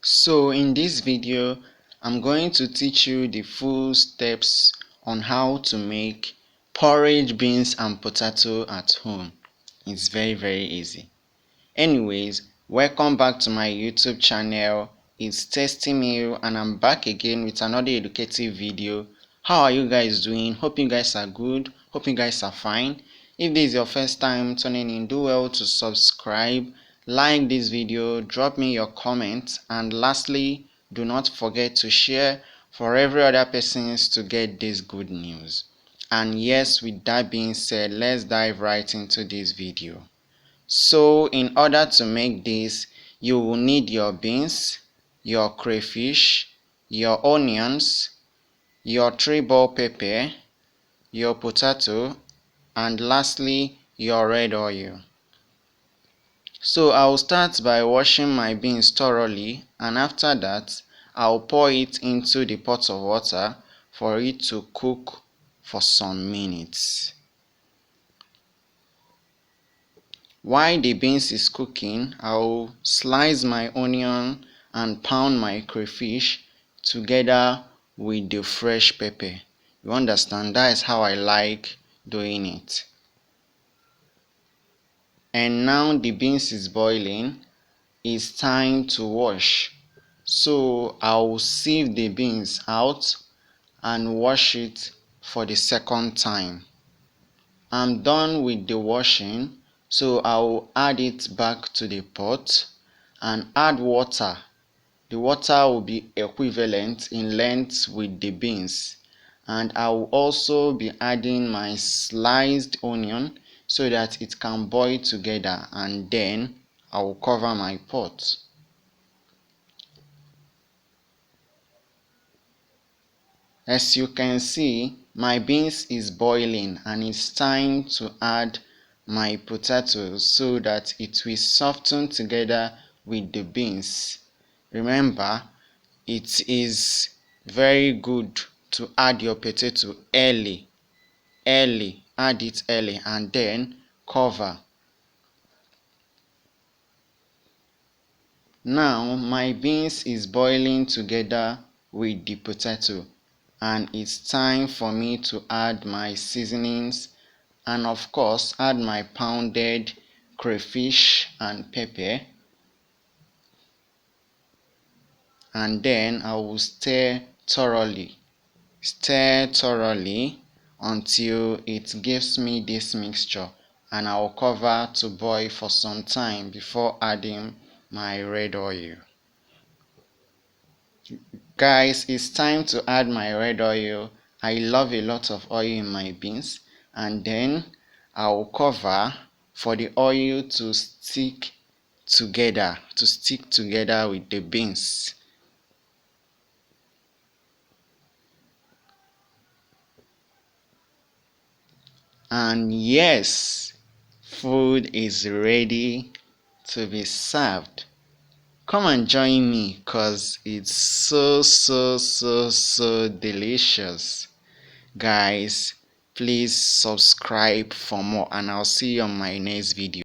So in this video, I'm going to teach you the full steps on how to make porridge beans and potato at home. It's very easy. Anyways, welcome back to my YouTube channel. It's Tasty Meal and I'm back again with another educative video. How are you guys doing? Hope you guys are good. Hope you guys are fine. If this is your first time tuning in, do well to subscribe, like this video, drop me your comments, and lastly, do not forget to share for every other persons to get this good news. And yes, with that being said, let's dive right into this video. So in order to make this, you will need your beans, your crayfish, your onions, your 3-ball pepper, your potato, and lastly your red oil. So I'll start by washing my beans thoroughly, and after that I'll pour it into the pot of water for it to cook for some minutes. While the beans is cooking, I'll slice my onion and pound my crayfish together with the fresh pepper. You understand? That is how I like doing it. And now the beans is boiling. It's time to wash. So I'll sieve the beans out and wash it for the second time. I'm done with the washing, so I'll add it back to the pot and add water. The water will be equivalent in length with the beans, and I will also be adding my sliced onion so that it can boil together, and then I will cover my pot. As you can see, my beans is boiling and it's time to add my potatoes so that it will soften together with the beans. Remember, it is very good to add your potato early, add it early and then cover. Now my beans is boiling together with the potato, and it's time for me to add my seasonings and of course add my pounded crayfish and pepper, and then I will stir thoroughly until it gives me this mixture, and I will cover to boil for some time before adding my red oil. Guys, it's time to add my red oil. I love a lot of oil in my beans, and then I will cover for the oil to stick together with the beans. And yes, food is ready to be served. Come and join me cause it's so delicious. Guys, please subscribe for more and I'll see you on my next video.